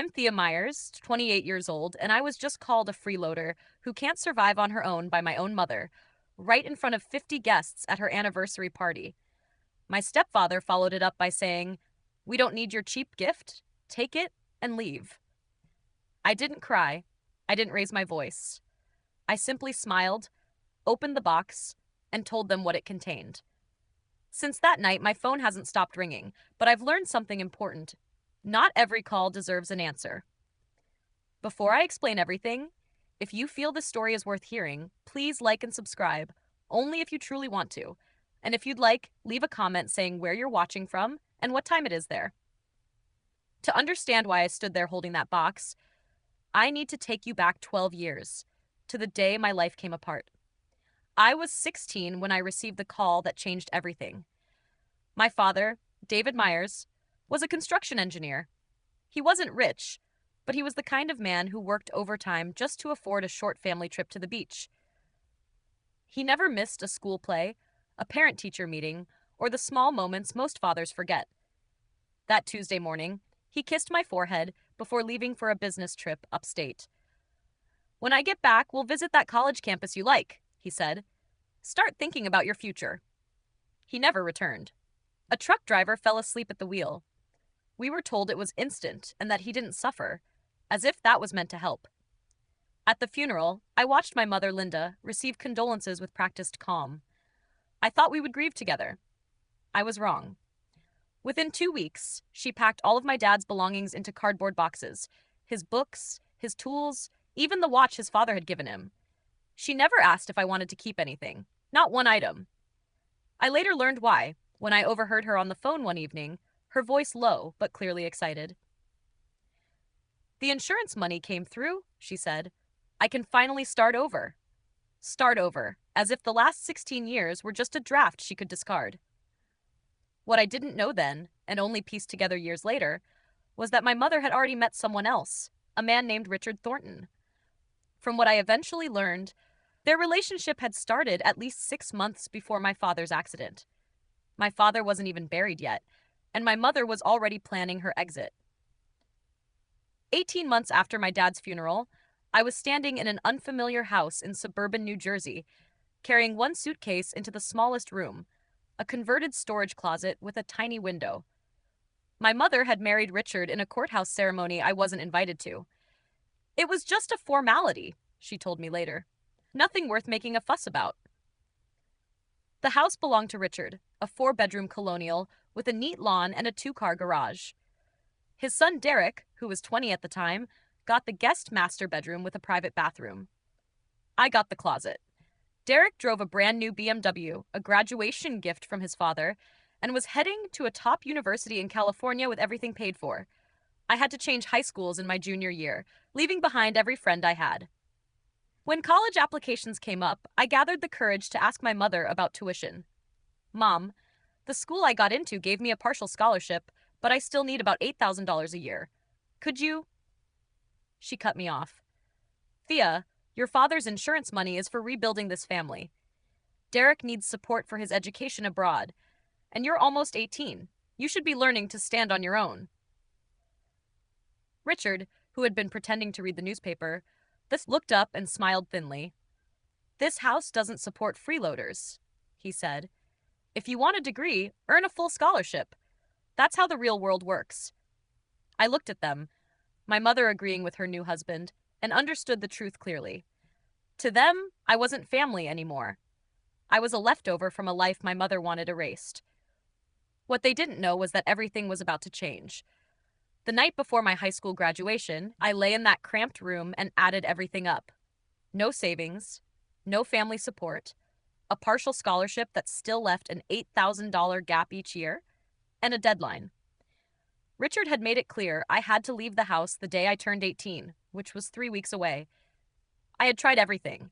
I'm Thea Myers, 28 years old, and I was just called a freeloader who can't survive on her own by my own mother, right in front of 50 guests at her anniversary party. My stepfather followed it up by saying, "We don't need your cheap gift. Take it and leave." I didn't cry. I didn't raise my voice. I simply smiled, opened the box, and told them what it contained. Since that night, my phone hasn't stopped ringing, but I've learned something important. Not every call deserves an answer. Before I explain everything, if you feel this story is worth hearing, please like and subscribe, only if you truly want to. And if you'd like, leave a comment saying where you're watching from and what time it is there. To understand why I stood there holding that box, I need to take you back 12 years, to the day my life came apart. I was 16 when I received the call that changed everything. My father, David Myers, was a construction engineer. He wasn't rich, but he was the kind of man who worked overtime just to afford a short family trip to the beach. He never missed a school play, a parent-teacher meeting, or the small moments most fathers forget. That Tuesday morning, he kissed my forehead before leaving for a business trip upstate. "When I get back, we'll visit that college campus you like," he said. "Start thinking about your future." He never returned. A truck driver fell asleep at the wheel. We were told it was instant and that he didn't suffer, as if that was meant to help. At the funeral, I watched my mother, Linda, receive condolences with practiced calm. I thought we would grieve together. I was wrong. Within 2 weeks, she packed all of my dad's belongings into cardboard boxes, his books, his tools, even the watch his father had given him. She never asked if I wanted to keep anything, not one item. I later learned why, when I overheard her on the phone one evening, her voice low but clearly excited. "The insurance money came through," she said. "I can finally start over." Start over, as if the last 16 years were just a draft she could discard. What I didn't know then, and only pieced together years later, was that my mother had already met someone else, a man named Richard Thornton. From what I eventually learned, their relationship had started at least 6 months before my father's accident. My father wasn't even buried yet, and my mother was already planning her exit. 18 months after my dad's funeral, I was standing in an unfamiliar house in suburban New Jersey, carrying one suitcase into the smallest room, a converted storage closet with a tiny window. My mother had married Richard in a courthouse ceremony I wasn't invited to. "It was just a formality," she told me later. "Nothing worth making a fuss about." The house belonged to Richard, a 4-bedroom colonial with a neat lawn and a 2-car garage. His son Derek, who was 20 at the time, got the guest master bedroom with a private bathroom. I got the closet. Derek drove a brand new BMW, a graduation gift from his father, and was heading to a top university in California with everything paid for. I had to change high schools in my junior year, leaving behind every friend I had. When college applications came up, I gathered the courage to ask my mother about tuition. "Mom, the school I got into gave me a partial scholarship, but I still need about $8,000 a year. Could you?" She cut me off. "Thea, your father's insurance money is for rebuilding this family. Derek needs support for his education abroad, and you're almost 18. You should be learning to stand on your own." Richard, who had been pretending to read the newspaper, looked up and smiled thinly. "This house doesn't support freeloaders," he said. "If you want a degree, earn a full scholarship. That's how the real world works." I looked at them, my mother agreeing with her new husband, and understood the truth clearly. To them, I wasn't family anymore. I was a leftover from a life my mother wanted erased. What they didn't know was that everything was about to change. The night before my high school graduation, I lay in that cramped room and added everything up. No savings, no family support, a partial scholarship that still left an $8,000 gap each year, and a deadline. Richard had made it clear I had to leave the house the day I turned 18, which was 3 weeks away. I had tried everything: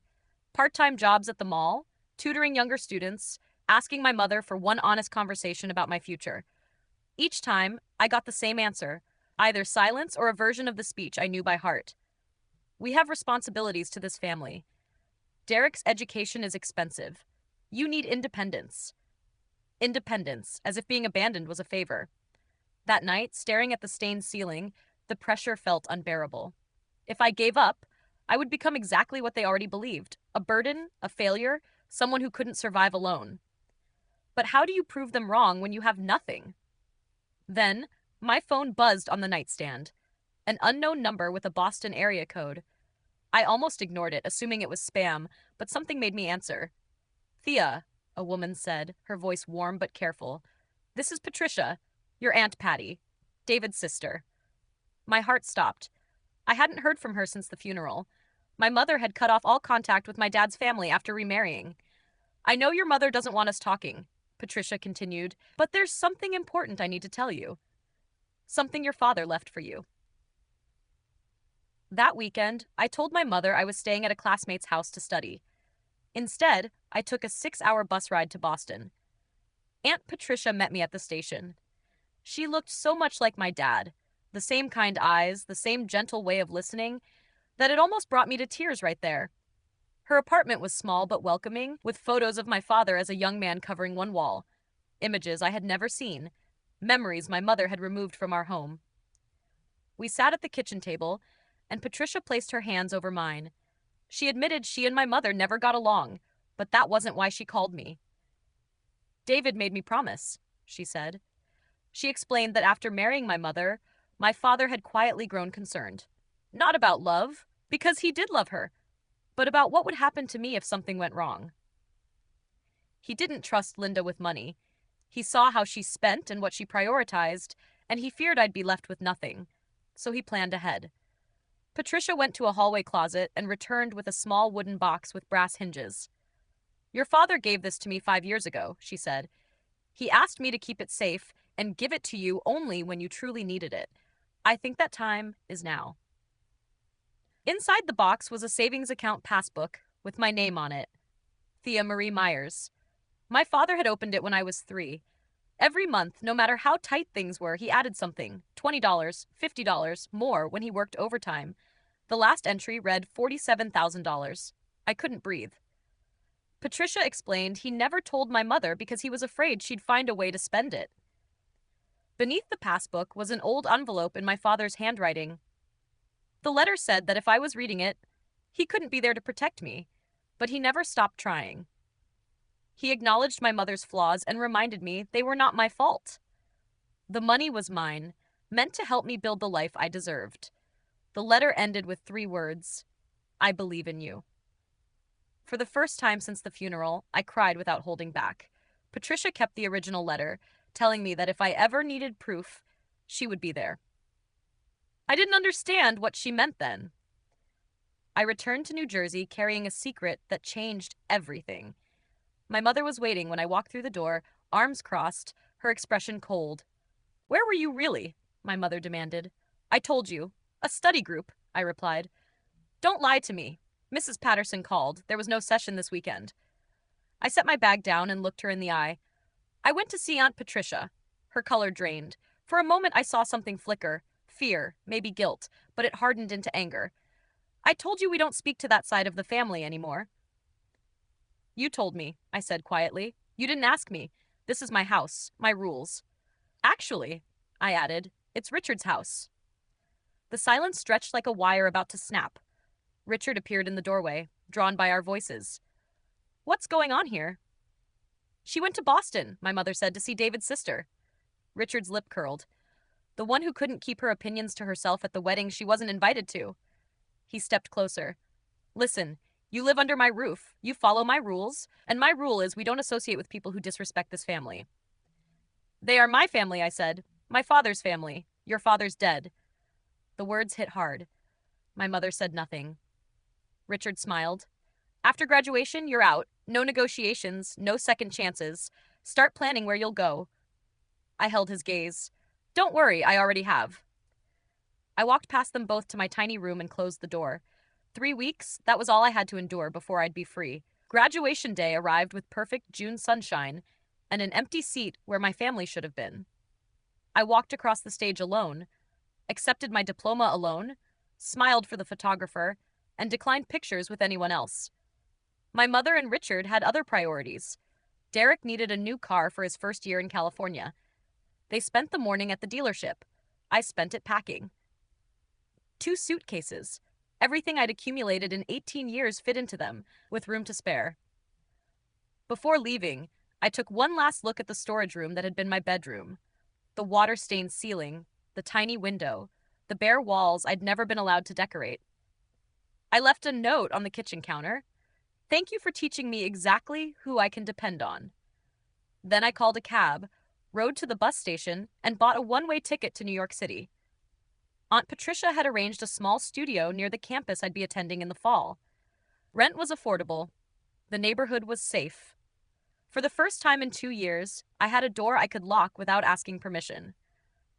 part-time jobs at the mall, tutoring younger students, asking my mother for one honest conversation about my future. Each time, I got the same answer: either silence or a version of the speech I knew by heart. "We have responsibilities to this family. Derek's education is expensive. You need independence." Independence, as if being abandoned was a favor. That night, staring at the stained ceiling, The pressure felt unbearable. If I gave up, I would become exactly what they already believed: a burden, a failure, someone who couldn't survive alone. But how do you prove them wrong when you have nothing? Then, my phone buzzed on the nightstand. An unknown number with a Boston area code. I almost ignored it, assuming it was spam, but something made me answer. "Thea," a woman said, her voice warm but careful. "This is Patricia, your Aunt Patty, David's sister." My heart stopped. I hadn't heard from her since the funeral. My mother had cut off all contact with my dad's family after remarrying. "I know your mother doesn't want us talking," Patricia continued, "but there's something important I need to tell you. Something your father left for you." That weekend, I told my mother I was staying at a classmate's house to study. Instead, I took a 6-hour bus ride to Boston. Aunt Patricia met me at the station. She looked so much like my dad, the same kind eyes, the same gentle way of listening, that it almost brought me to tears right there. Her apartment was small but welcoming, with photos of my father as a young man covering one wall, images I had never seen, memories my mother had removed from our home. We sat at the kitchen table, and Patricia placed her hands over mine. She admitted she and my mother never got along, but that wasn't why she called me. "David made me promise," she said. She explained that after marrying my mother, my father had quietly grown concerned. Not about love, because he did love her, but about what would happen to me if something went wrong. He didn't trust Linda with money. He saw how she spent and what she prioritized, and he feared I'd be left with nothing. So he planned ahead. Patricia went to a hallway closet and returned with a small wooden box with brass hinges. "Your father gave this to me 5 years ago," she said. "He asked me to keep it safe and give it to you only when you truly needed it. I think that time is now." Inside the box was a savings account passbook with my name on it, Thea Marie Myers. My father had opened it when I was 3. Every month, no matter how tight things were, he added something, $20, $50, more when he worked overtime. The last entry read $47,000. I couldn't breathe. Patricia explained he never told my mother because he was afraid she'd find a way to spend it. Beneath the passbook was an old envelope in my father's handwriting. The letter said that if I was reading it, he couldn't be there to protect me, but he never stopped trying. He acknowledged my mother's flaws and reminded me they were not my fault. The money was mine, meant to help me build the life I deserved. The letter ended with 3 words: "I believe in you." For the first time since the funeral, I cried without holding back. Patricia kept the original letter, telling me that if I ever needed proof, she would be there. I didn't understand what she meant then. I returned to New Jersey carrying a secret that changed everything. My mother was waiting when I walked through the door, arms crossed, her expression cold. "Where were you really?" my mother demanded. "I told you. A study group," I replied. "Don't lie to me. Mrs. Patterson called. There was no session this weekend." I set my bag down and looked her in the eye. "I went to see Aunt Patricia." Her color drained. For a moment I saw something flicker. Fear, maybe guilt, but it hardened into anger. "I told you we don't speak to that side of the family anymore." "You told me," I said quietly. "You didn't ask me. This is my house, my rules." "Actually," I added, "it's Richard's house." The silence stretched like a wire about to snap. Richard appeared in the doorway, drawn by our voices. "What's going on here?" "She went to Boston," my mother said, "to see David's sister." Richard's lip curled. The one who couldn't keep her opinions to herself at the wedding she wasn't invited to. He stepped closer. "Listen, you live under my roof, you follow my rules, and my rule is we don't associate with people who disrespect this family." "They are my family," I said. "My father's family. Your father's dead." The words hit hard. My mother said nothing. Richard smiled. "After graduation, you're out. No negotiations, no second chances. Start planning where you'll go." I held his gaze. "Don't worry, I already have." I walked past them both to my tiny room and closed the door. 3 weeks, that was all I had to endure before I'd be free. Graduation day arrived with perfect June sunshine and an empty seat where my family should have been. I walked across the stage alone, accepted my diploma alone, smiled for the photographer, and declined pictures with anyone else. My mother and Richard had other priorities. Derek needed a new car for his first year in California. They spent the morning at the dealership. I spent it packing. 2 suitcases. Everything I'd accumulated in 18 years fit into them, with room to spare. Before leaving, I took one last look at the storage room that had been my bedroom. The water-stained ceiling, the tiny window, the bare walls I'd never been allowed to decorate. I left a note on the kitchen counter. Thank you for teaching me exactly who I can depend on. Then I called a cab, rode to the bus station, and bought a one-way ticket to New York City. Aunt Patricia had arranged a small studio near the campus I'd be attending in the fall. Rent was affordable. The neighborhood was safe. For the first time in 2 years, I had a door I could lock without asking permission.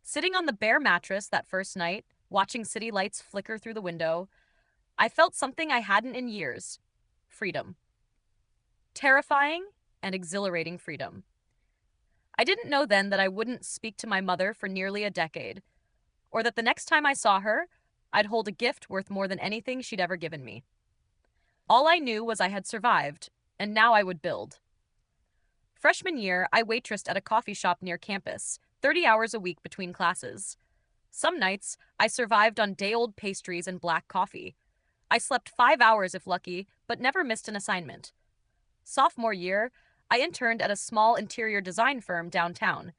Sitting on the bare mattress that first night, watching city lights flicker through the window, I felt something I hadn't in years: freedom. Terrifying and exhilarating freedom. I didn't know then that I wouldn't speak to my mother for nearly a decade, or that the next time I saw her, I'd hold a gift worth more than anything she'd ever given me. All I knew was I had survived, and now I would build. Freshman year, I waitressed at a coffee shop near campus, 30 hours a week between classes. Some nights, I survived on day-old pastries and black coffee. I slept 5 hours if lucky, but never missed an assignment. Sophomore year, I interned at a small interior design firm downtown.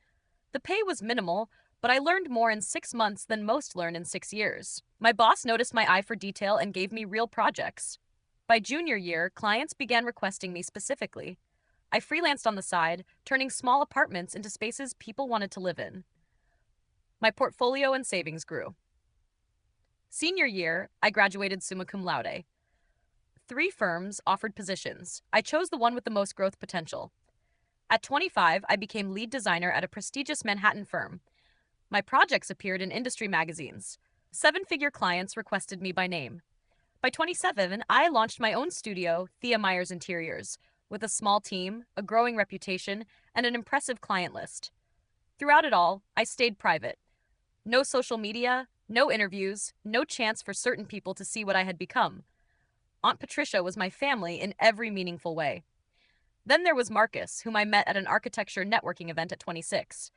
The pay was minimal, but I learned more in 6 months than most learn in 6 years. My boss noticed my eye for detail and gave me real projects. By junior year, clients began requesting me specifically. I freelanced on the side, turning small apartments into spaces people wanted to live in. My portfolio and savings grew. Senior year, I graduated summa cum laude. 3 firms offered positions. I chose the one with the most growth potential. At 25, I became lead designer at a prestigious Manhattan firm. My projects appeared in industry magazines. 7-figure clients requested me by name. By 27, I launched my own studio, Thea Meyers Interiors, with a small team, a growing reputation, and an impressive client list. Throughout it all, I stayed private. No social media, no interviews, no chance for certain people to see what I had become. Aunt Patricia was my family in every meaningful way. Then there was Marcus, whom I met at an architecture networking event at 26.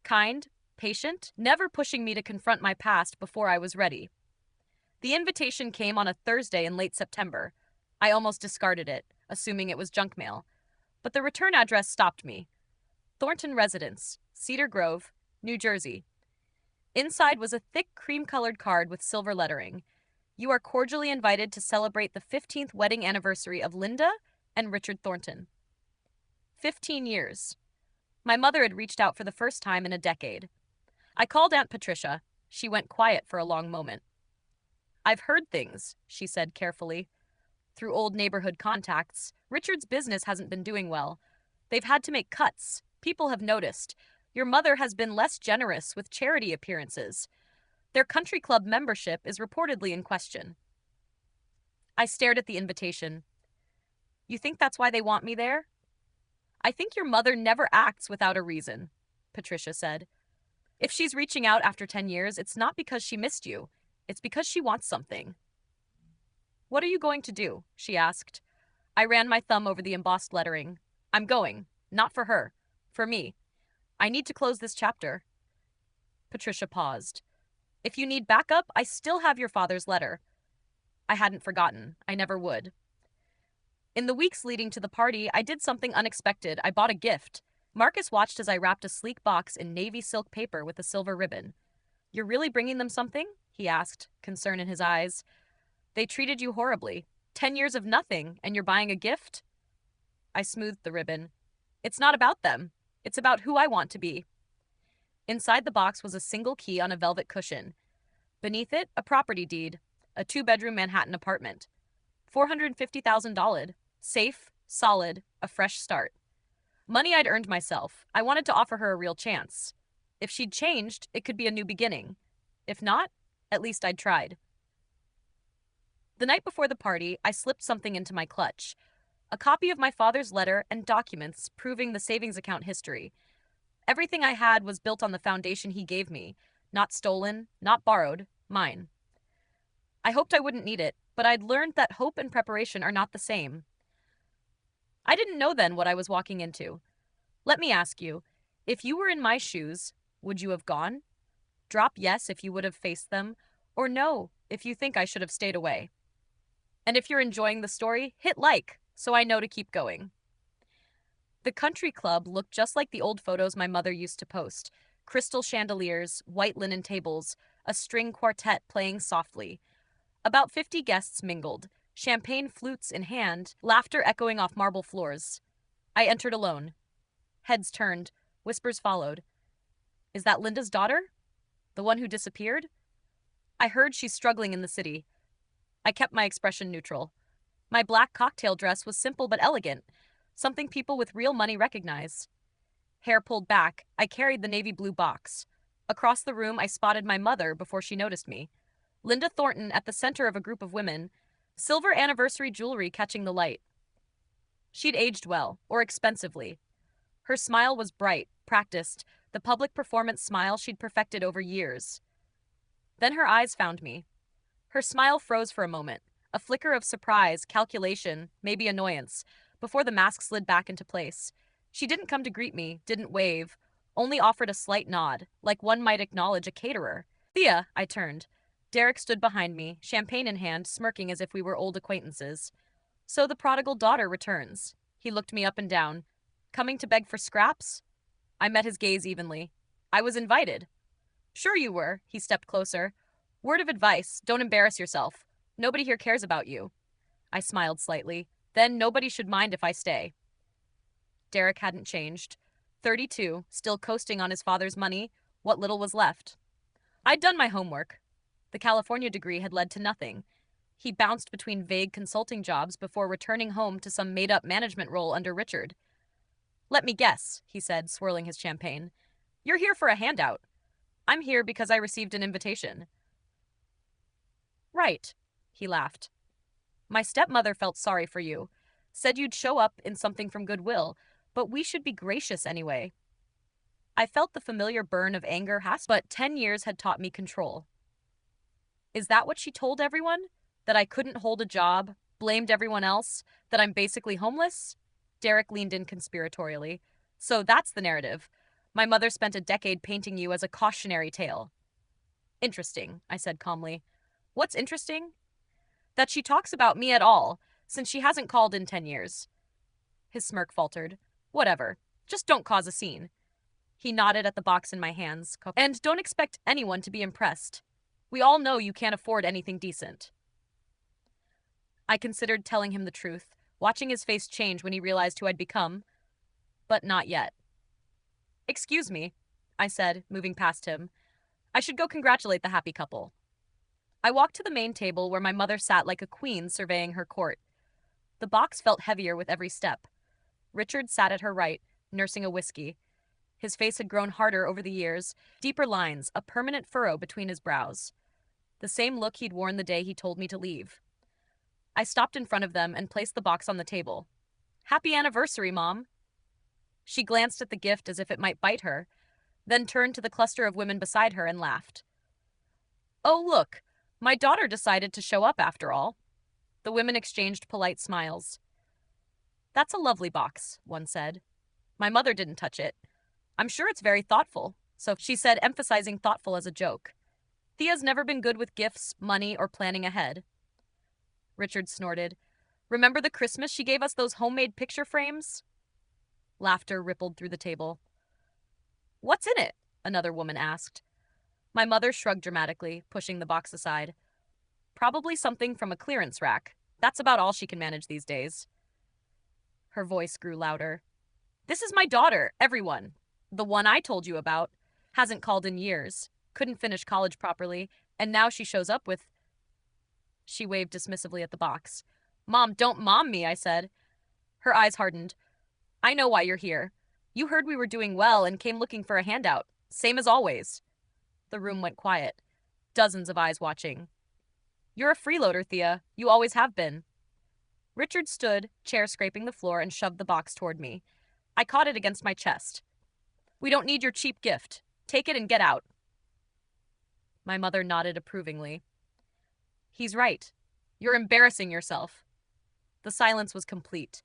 Kind, patient, never pushing me to confront my past before I was ready. The invitation came on a Thursday in late September. I almost discarded it, assuming it was junk mail. But the return address stopped me. Thornton Residence, Cedar Grove, New Jersey. Inside was a thick cream-colored card with silver lettering. You are cordially invited to celebrate the 15th wedding anniversary of Linda and Richard Thornton. 15 years. My mother had reached out for the first time in a decade. I called Aunt Patricia. She went quiet for a long moment. I've heard things, she said carefully. Through old neighborhood contacts, Richard's business hasn't been doing well. They've had to make cuts. People have noticed. Your mother has been less generous with charity appearances. Their country club membership is reportedly in question. I stared at the invitation. You think that's why they want me there? I think your mother never acts without a reason, Patricia said. If she's reaching out after 10 years, it's not because she missed you. It's because she wants something. What are you going to do? She asked. I ran my thumb over the embossed lettering. I'm going. Not for her. For me. I need to close this chapter. Patricia paused. If you need backup, I still have your father's letter. I hadn't forgotten. I never would. In the weeks leading to the party, I did something unexpected. I bought a gift. Marcus watched as I wrapped a sleek box in navy silk paper with a silver ribbon. You're really bringing them something? He asked, concern in his eyes. They treated you horribly. 10 years of nothing, and you're buying a gift? I smoothed the ribbon. It's not about them. It's about who I want to be. Inside the box was a single key on a velvet cushion. Beneath it, a property deed, a 2-bedroom Manhattan apartment. $450,000. Safe, solid, a fresh start. Money I'd earned myself. I wanted to offer her a real chance. If she'd changed, it could be a new beginning. If not, at least I'd tried. The night before the party, I slipped something into my clutch. A copy of my father's letter and documents proving the savings account history. Everything I had was built on the foundation he gave me. Not stolen, not borrowed, mine. I hoped I wouldn't need it, but I'd learned that hope and preparation are not the same. I didn't know then what I was walking into. Let me ask you, if you were in my shoes, would you have gone? Drop yes if you would have faced them, or no if you think I should have stayed away. And if you're enjoying the story, hit like so I know to keep going. The country club looked just like the old photos my mother used to post: crystal chandeliers, white linen tables, a string quartet playing softly. About 50 guests mingled, champagne flutes in hand, laughter echoing off marble floors. I entered alone. Heads turned, whispers followed. Is that Linda's daughter? The one who disappeared? I heard she's struggling in the city. I kept my expression neutral. My black cocktail dress was simple but elegant, something people with real money recognize. Hair pulled back, I carried the navy blue box. Across the room, I spotted my mother before she noticed me. Linda Thornton at the center of a group of women, silver anniversary jewelry catching the light. She'd aged well, or expensively. Her smile was bright, practiced, the public performance smile she'd perfected over years. Then her eyes found me. Her smile froze for a moment, a flicker of surprise, calculation, maybe annoyance, before the mask slid back into place. She didn't come to greet me, didn't wave, only offered a slight nod, like one might acknowledge a caterer. Thea, I turned. Derek stood behind me, champagne in hand, smirking as if we were old acquaintances. So the prodigal daughter returns. He looked me up and down. Coming to beg for scraps? I met his gaze evenly. I was invited. Sure you were, he stepped closer. Word of advice, don't embarrass yourself. Nobody here cares about you. I smiled slightly. Then nobody should mind if I stay. Derek hadn't changed. 32, still coasting on his father's money, what little was left. I'd done my homework. The California degree had led to nothing. He bounced between vague consulting jobs before returning home to some made-up management role under Richard. Let me guess, he said, swirling his champagne. You're here for a handout. I'm here because I received an invitation. Right, he laughed. My stepmother felt sorry for you. Said you'd show up in something from goodwill, but we should be gracious anyway. I felt the familiar burn of anger, but 10 years had taught me control. Is that what she told everyone? That I couldn't hold a job, blamed everyone else, that I'm basically homeless? Derek leaned in conspiratorially. So that's the narrative. My mother spent a decade painting you as a cautionary tale. Interesting, I said calmly. What's interesting? That she talks about me at all, since she hasn't called in 10 years. His smirk faltered. Whatever. Just don't cause a scene. He nodded at the box in my hands. And don't expect anyone to be impressed. We all know you can't afford anything decent. I considered telling him the truth, watching his face change when he realized who I'd become. But not yet. Excuse me, I said, moving past him. I should go congratulate the happy couple. I walked to the main table where my mother sat like a queen surveying her court. The box felt heavier with every step. Richard sat at her right, nursing a whiskey. His face had grown harder over the years, deeper lines, a permanent furrow between his brows. The same look he'd worn the day he told me to leave. I stopped in front of them and placed the box on the table. Happy anniversary, Mom. She glanced at the gift as if it might bite her, then turned to the cluster of women beside her and laughed. Oh, look, my daughter decided to show up after all. The women exchanged polite smiles. That's a lovely box, one said. My mother didn't touch it. I'm sure it's very thoughtful, so she said, emphasizing thoughtful as a joke. Thea's never been good with gifts, money, or planning ahead. Richard snorted. Remember the Christmas she gave us those homemade picture frames? Laughter rippled through the table. What's in it? Another woman asked. My mother shrugged dramatically, pushing the box aside. Probably something from a clearance rack. That's about all she can manage these days. Her voice grew louder. This is my daughter, everyone. The one I told you about. Hasn't called in years. Couldn't finish college properly, and now she shows up with... She waved dismissively at the box. Mom, don't mom me, I said. Her eyes hardened. I know why you're here. You heard we were doing well and came looking for a handout. Same as always. The room went quiet. Dozens of eyes watching. You're a freeloader, Thea. You always have been. Richard stood, chair scraping the floor, and shoved the box toward me. I caught it against my chest. We don't need your cheap gift. Take it and get out. My mother nodded approvingly. He's right. You're embarrassing yourself. The silence was complete.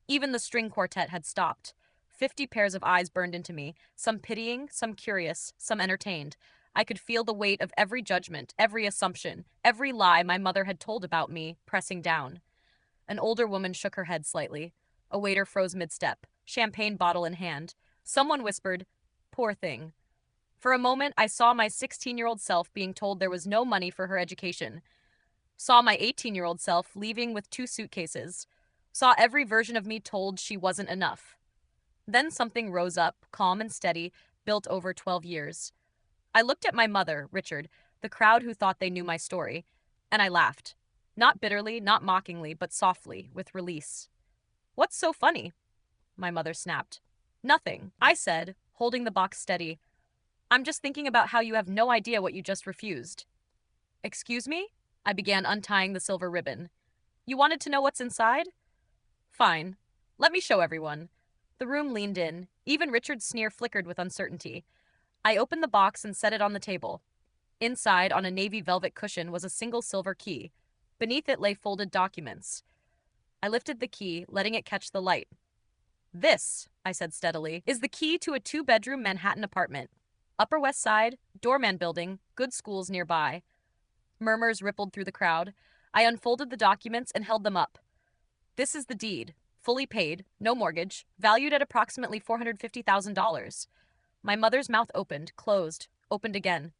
Even the string quartet had stopped. 50 pairs of eyes burned into me, some pitying, some curious, some entertained. I could feel the weight of every judgment, every assumption, every lie my mother had told about me pressing down. An older woman shook her head slightly. A waiter froze mid-step, champagne bottle in hand. Someone whispered, "Poor thing." For a moment, I saw my 16-year-old self being told there was no money for her education. Saw my 18-year-old self leaving with 2 suitcases. Saw every version of me told she wasn't enough. Then something rose up, calm and steady, built over 12 years. I looked at my mother, Richard, the crowd who thought they knew my story, and I laughed. Not bitterly, not mockingly, but softly, with release. "What's so funny?" my mother snapped. "Nothing," I said, holding the box steady. "I'm just thinking about how you have no idea what you just refused." "Excuse me?" I began untying the silver ribbon. "You wanted to know what's inside? Fine. Let me show everyone." The room leaned in. Even Richard's sneer flickered with uncertainty. I opened the box and set it on the table. Inside, on a navy velvet cushion, was a single silver key. Beneath it lay folded documents. I lifted the key, letting it catch the light. "This," I said steadily, "is the key to a 2-bedroom Manhattan apartment. Upper West Side, doorman building, good schools nearby." Murmurs rippled through the crowd. I unfolded the documents and held them up. "This is the deed. Fully paid, no mortgage, valued at approximately $450,000. My mother's mouth opened, closed, opened again.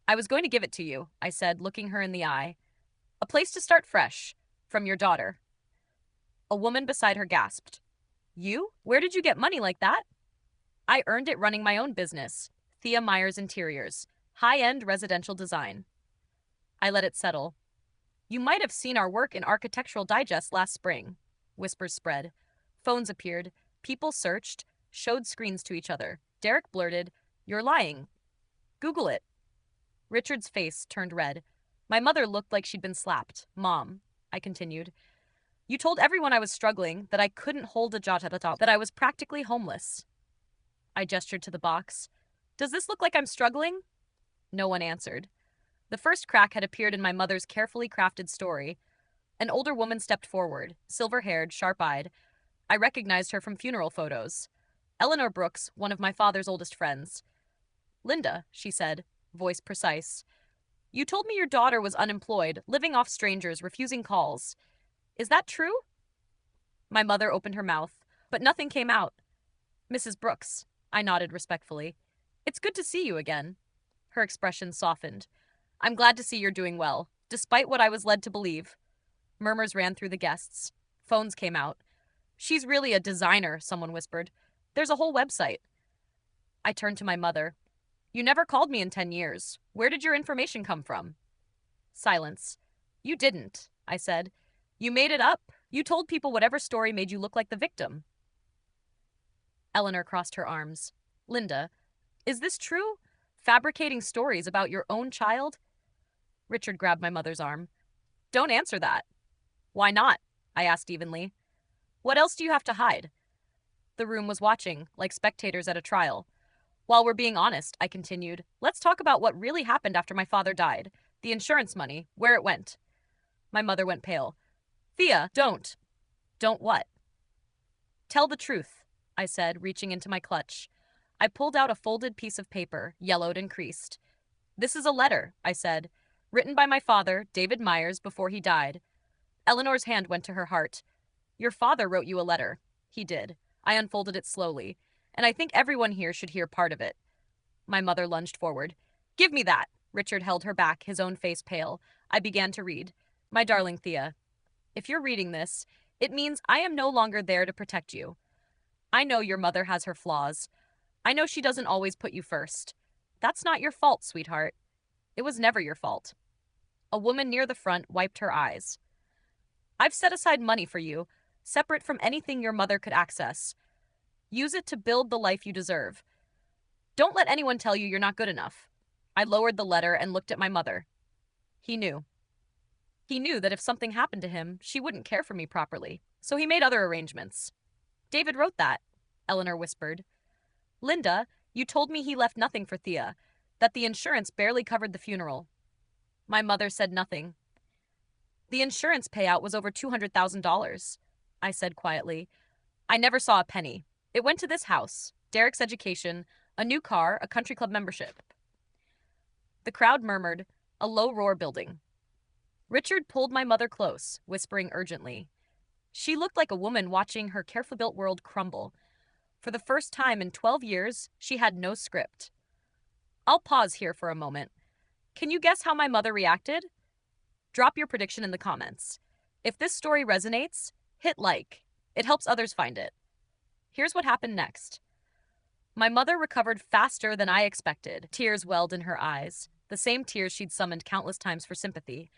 "I was going to give it to you," I said, looking her in the eye. "A place to start fresh. From your daughter." A woman beside her gasped. "You? Where did you get money like that?" "I earned it running my own business, Thea Myers Interiors, high-end residential design." I let it settle. "You might have seen our work in Architectural Digest last spring." Whispers spread. Phones appeared. People searched, showed screens to each other. Derek blurted, "You're lying. Google it." Richard's face turned red. My mother looked like she'd been slapped. "Mom," I continued, "you told everyone I was struggling, that I couldn't hold a job at the top, that I was practically homeless." I gestured to the box. "Does this look like I'm struggling?" No one answered. The first crack had appeared in my mother's carefully crafted story. An older woman stepped forward, silver-haired, sharp-eyed. I recognized her from funeral photos. Eleanor Brooks, one of my father's oldest friends. "Linda," she said, voice precise, "you told me your daughter was unemployed, living off strangers, refusing calls. Is that true?" My mother opened her mouth, but nothing came out. "Mrs. Brooks," I nodded respectfully. "It's good to see you again." Her expression softened. "I'm glad to see you're doing well, despite what I was led to believe." Murmurs ran through the guests. Phones came out. "She's really a designer," someone whispered. "There's a whole website." I turned to my mother. "You never called me in 10 years. Where did your information come from?" Silence. "You didn't," I said. "You made it up. You told people whatever story made you look like the victim." Eleanor crossed her arms. "Linda, is this true? Fabricating stories about your own child?" Richard grabbed my mother's arm. "Don't answer that." "Why not?" I asked evenly. "What else do you have to hide?" The room was watching, like spectators at a trial. "While we're being honest," I continued, "let's talk about what really happened after my father died. The insurance money, where it went." My mother went pale. "Thea, don't." "Don't what?" "Tell the truth," I said, reaching into my clutch. I pulled out a folded piece of paper, yellowed and creased. "This is a letter," I said, "written by my father, David Myers, before he died." Eleanor's hand went to her heart. "Your father wrote you a letter." "He did." I unfolded it slowly. "And I think everyone here should hear part of it." My mother lunged forward. "Give me that!" Richard held her back, his own face pale. I began to read. "My darling Thea, if you're reading this, it means I am no longer there to protect you. I know your mother has her flaws. I know she doesn't always put you first. That's not your fault, sweetheart. It was never your fault." A woman near the front wiped her eyes. "I've set aside money for you, separate from anything your mother could access. Use it to build the life you deserve. Don't let anyone tell you you're not good enough." I lowered the letter and looked at my mother. He knew. He knew that if something happened to him, she wouldn't care for me properly, so he made other arrangements. "David wrote that," Eleanor whispered. "Linda, you told me he left nothing for Thea, that the insurance barely covered the funeral." My mother said nothing. "The insurance payout was over $200,000, I said quietly. "I never saw a penny. It went to this house, Derek's education, a new car, a country club membership." The crowd murmured, a low roar building. Richard pulled my mother close, whispering urgently. She looked like a woman watching her carefully built world crumble. For the first time in 12 years, she had no script. I'll pause here for a moment. Can you guess how my mother reacted? Drop your prediction in the comments. If this story resonates, hit like. It helps others find it. Here's what happened next. My mother recovered faster than I expected. Tears welled in her eyes, the same tears she'd summoned countless times for sympathy.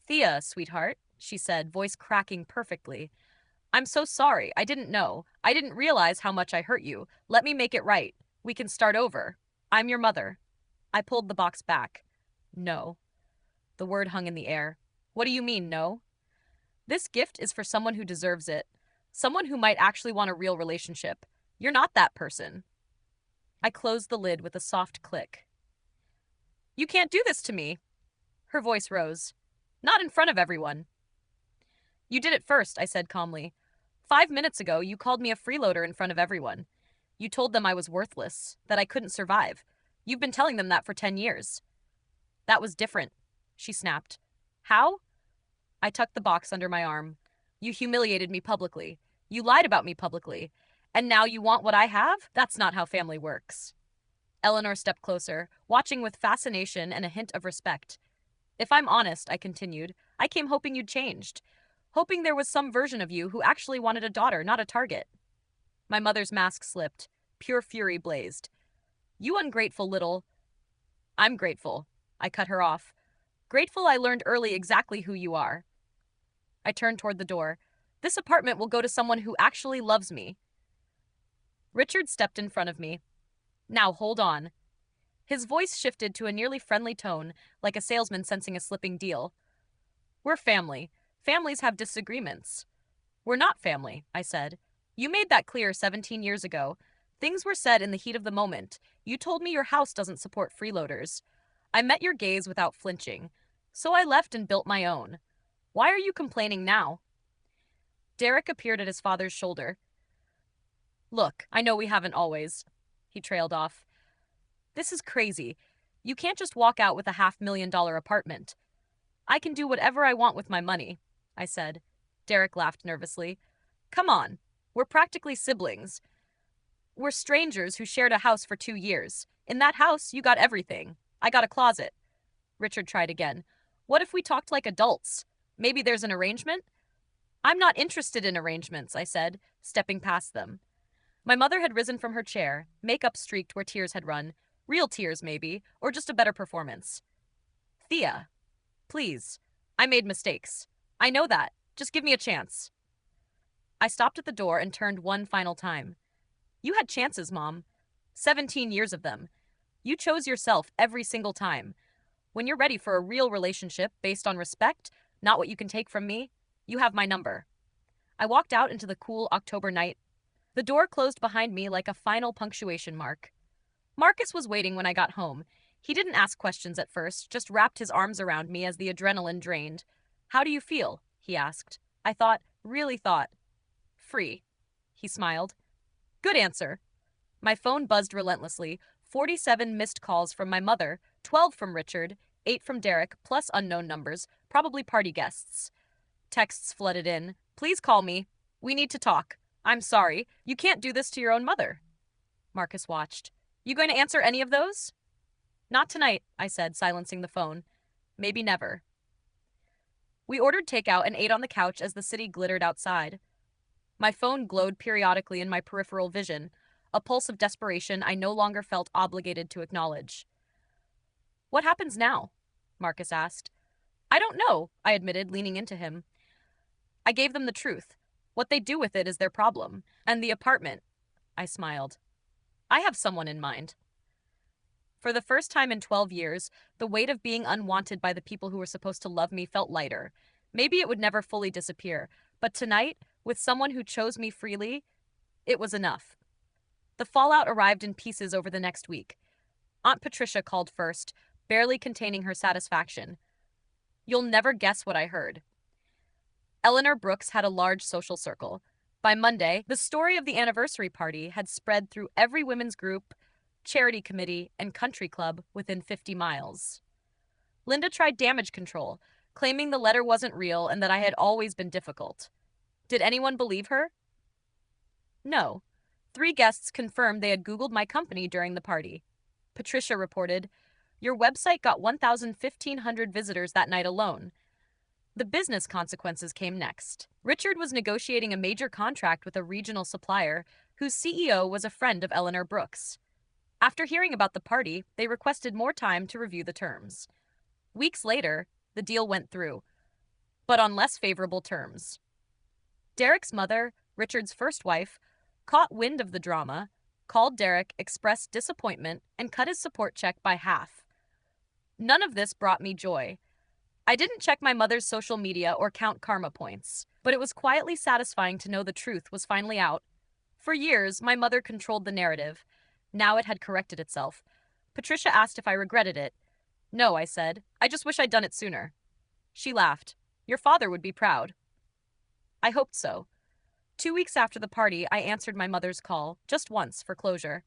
Thea, sweetheart, she said, voice cracking perfectly. I'm so sorry. I didn't know. I didn't realize how much I hurt you. Let me make it right. We can start over. I'm your mother. I pulled the box back. No. The word hung in the air. What do you mean, no? This gift is for someone who deserves it. Someone who might actually want a real relationship. You're not that person. I closed the lid with a soft click. You can't do this to me. Her voice rose. Not in front of everyone. You did it first, I said calmly. 5 minutes ago, you called me a freeloader in front of everyone. You told them I was worthless, that I couldn't survive. You've been telling them that for 10 years. That was different, she snapped. How? I tucked the box under my arm. You humiliated me publicly. You lied about me publicly. And now you want what I have? That's not how family works. Eleanor stepped closer, watching with fascination and a hint of respect. If I'm honest, I continued, I came hoping you'd changed. Hoping there was some version of you who actually wanted a daughter, not a target. My mother's mask slipped. Pure fury blazed. You ungrateful little... I'm grateful. I cut her off. Grateful I learned early exactly who you are. I turned toward the door. This apartment will go to someone who actually loves me. Richard stepped in front of me. Now hold on. His voice shifted to a nearly friendly tone, like a salesman sensing a slipping deal. We're family. Families have disagreements. We're not family, I said. You made that clear 17 years ago. Things were said in the heat of the moment. You told me your house doesn't support freeloaders. I met your gaze without flinching. So I left and built my own. Why are you complaining now? Derek appeared at his father's shoulder. Look, I know we haven't always. He trailed off. This is crazy. You can't just walk out with a $500,000 apartment. I can do whatever I want with my money, I said. Derek laughed nervously. Come on. We're practically siblings. We're strangers who shared a house for 2 years. In that house, you got everything. I got a closet. Richard tried again. What if we talked like adults? Maybe there's an arrangement? I'm not interested in arrangements, I said, stepping past them. My mother had risen from her chair, makeup streaked where tears had run. Real tears, maybe, or just a better performance. Thea, please. I made mistakes. I know that. Just give me a chance. I stopped at the door and turned one final time. You had chances, Mom. 17 years of them. You chose yourself every single time. When you're ready for a real relationship based on respect, not what you can take from me, you have my number. I walked out into the cool October night. The door closed behind me like a final punctuation mark. Marcus was waiting when I got home. He didn't ask questions at first, just wrapped his arms around me as the adrenaline drained. How do you feel? He asked. I thought, really thought. Free. He smiled. Good answer. My phone buzzed relentlessly. 47 missed calls from my mother, 12 from Richard, 8 from Derek, plus unknown numbers, probably party guests. Texts flooded in. Please call me. We need to talk. I'm sorry. You can't do this to your own mother. Marcus watched. You going to answer any of those? Not tonight, I said, silencing the phone. Maybe never. We ordered takeout and ate on the couch as the city glittered outside. My phone glowed periodically in my peripheral vision, a pulse of desperation I no longer felt obligated to acknowledge. What happens now? Marcus asked. I don't know, I admitted, leaning into him. I gave them the truth. What they do with it is their problem. And the apartment. I smiled. I have someone in mind. For the first time in 12 years, the weight of being unwanted by the people who were supposed to love me felt lighter. Maybe it would never fully disappear, but tonight, with someone who chose me freely, it was enough. The fallout arrived in pieces over the next week. Aunt Patricia called first, barely containing her satisfaction. You'll never guess what I heard. Eleanor Brooks had a large social circle. By Monday, the story of the anniversary party had spread through every women's group, charity committee, and country club within 50 miles. Linda tried damage control, claiming the letter wasn't real and that I had always been difficult. Did anyone believe her? No. 3 guests confirmed they had Googled my company during the party. Patricia reported, "Your website got 1,500 visitors that night alone." The business consequences came next. Richard was negotiating a major contract with a regional supplier whose CEO was a friend of Eleanor Brooks. After hearing about the party, they requested more time to review the terms. Weeks later, the deal went through, but on less favorable terms. Derek's mother, Richard's first wife, caught wind of the drama, called Derek, expressed disappointment, and cut his support check by half. None of this brought me joy. I didn't check my mother's social media or count karma points, but it was quietly satisfying to know the truth was finally out. For years, my mother controlled the narrative. Now it had corrected itself. Patricia asked if I regretted it. No, I said. I just wish I'd done it sooner. She laughed. Your father would be proud. I hoped so. 2 weeks after the party, I answered my mother's call, just once, for closure.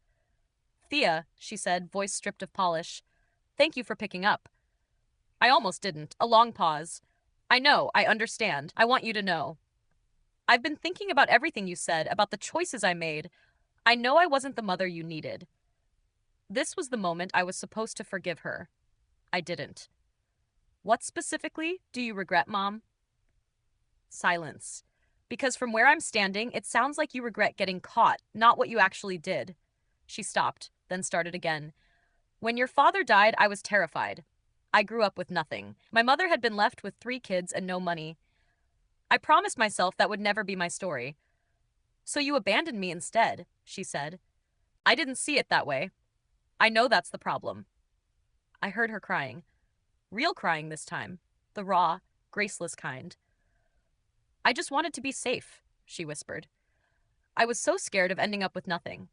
Thea, she said, voice stripped of polish. Thank you for picking up. I almost didn't. A long pause. I know, I understand. I want you to know. I've been thinking about everything you said, about the choices I made. I know I wasn't the mother you needed. This was the moment I was supposed to forgive her. I didn't. What specifically do you regret, Mom? Silence. Because from where I'm standing, it sounds like you regret getting caught, not what you actually did. She stopped, then started again. When your father died, I was terrified. I grew up with nothing. My mother had been left with 3 kids and no money. I promised myself that would never be my story. So you abandoned me instead, she said. I didn't see it that way. I know that's the problem. I heard her crying. Real crying this time. The raw, graceless kind. I just wanted to be safe, she whispered. I was so scared of ending up with nothing.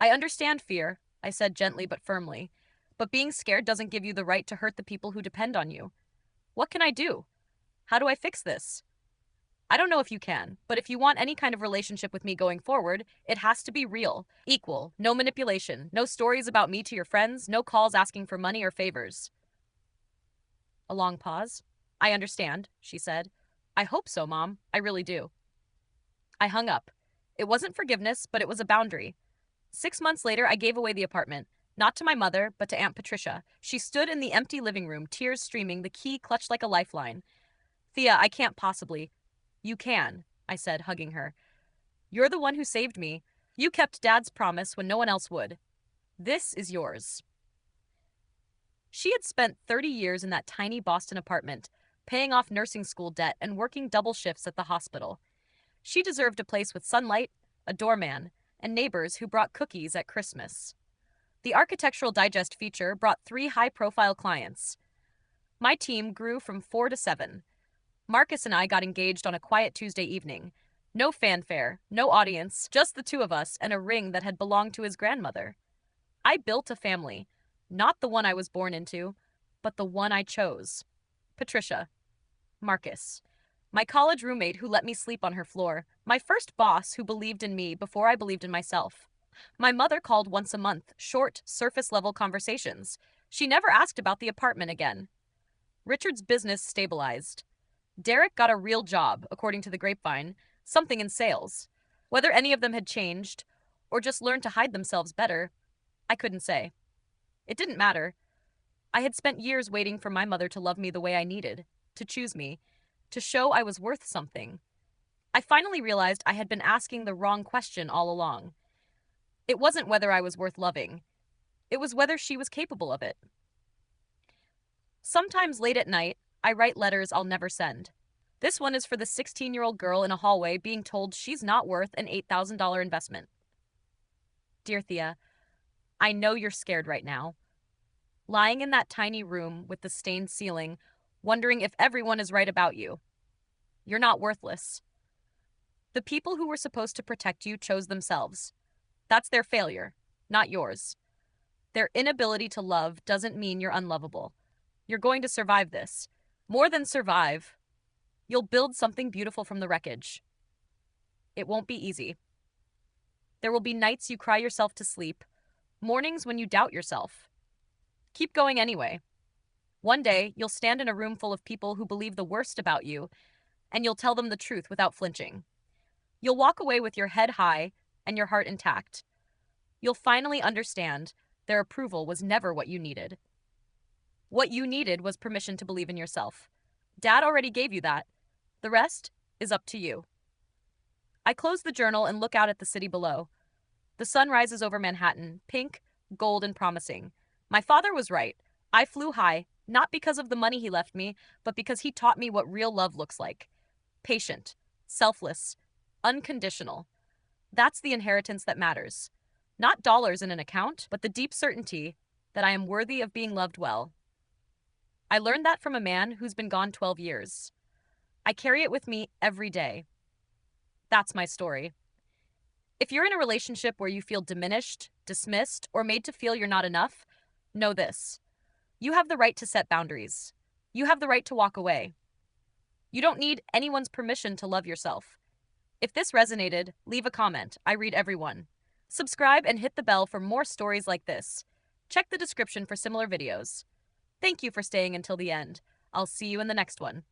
I understand fear, I said gently but firmly, but being scared doesn't give you the right to hurt the people who depend on you. What can I do? How do I fix this? I don't know if you can, but if you want any kind of relationship with me going forward, it has to be real, equal, no manipulation, no stories about me to your friends, no calls asking for money or favors. A long pause. I understand, she said. I hope so, Mom. I really do. I hung up. It wasn't forgiveness, but it was a boundary. 6 months later, I gave away the apartment. Not to my mother, but to Aunt Patricia. She stood in the empty living room, tears streaming, the key clutched like a lifeline. Thea, I can't possibly. You can, I said, hugging her. You're the one who saved me. You kept Dad's promise when no one else would. This is yours. She had spent 30 years in that tiny Boston apartment, paying off nursing school debt and working double shifts at the hospital. She deserved a place with sunlight, a doorman, and neighbors who brought cookies at Christmas. The Architectural Digest feature brought 3 high-profile clients. My team grew from 4 to 7. Marcus and I got engaged on a quiet Tuesday evening. No fanfare, no audience, just the 2 of us and a ring that had belonged to his grandmother. I built a family, not the one I was born into, but the one I chose. Patricia. Marcus. My college roommate who let me sleep on her floor. My first boss who believed in me before I believed in myself. My mother called once a month, short, surface-level conversations. She never asked about the apartment again. Richard's business stabilized. Derek got a real job, according to the grapevine, something in sales. Whether any of them had changed, or just learned to hide themselves better, I couldn't say. It didn't matter. I had spent years waiting for my mother to love me the way I needed, to choose me, to show I was worth something. I finally realized I had been asking the wrong question all along. It wasn't whether I was worth loving. It was whether she was capable of it. Sometimes late at night, I write letters I'll never send. This one is for the 16-year-old girl in a hallway being told she's not worth an $8,000 investment. Dear Thea, I know you're scared right now. Lying in that tiny room with the stained ceiling, wondering if everyone is right about you. You're not worthless. The people who were supposed to protect you chose themselves. That's their failure, not yours. Their inability to love doesn't mean you're unlovable. You're going to survive this. More than survive, you'll build something beautiful from the wreckage. It won't be easy. There will be nights you cry yourself to sleep, mornings when you doubt yourself. Keep going anyway. One day, you'll stand in a room full of people who believe the worst about you, and you'll tell them the truth without flinching. You'll walk away with your head high and your heart intact. You'll finally understand their approval was never what you needed. What you needed was permission to believe in yourself. Dad already gave you that. The rest is up to you. I close the journal and look out at the city below. The sun rises over Manhattan, pink, gold, and promising. My father was right. I flew high, not because of the money he left me, but because he taught me what real love looks like. Patient, selfless, unconditional. That's the inheritance that matters. Not dollars in an account, but the deep certainty that I am worthy of being loved well. I learned that from a man who's been gone 12 years. I carry it with me every day. That's my story. If you're in a relationship where you feel diminished, dismissed, or made to feel you're not enough, know this. You have the right to set boundaries. You have the right to walk away. You don't need anyone's permission to love yourself. If this resonated, leave a comment. I read everyone. Subscribe and hit the bell for more stories like this. Check the description for similar videos. Thank you for staying until the end. I'll see you in the next one.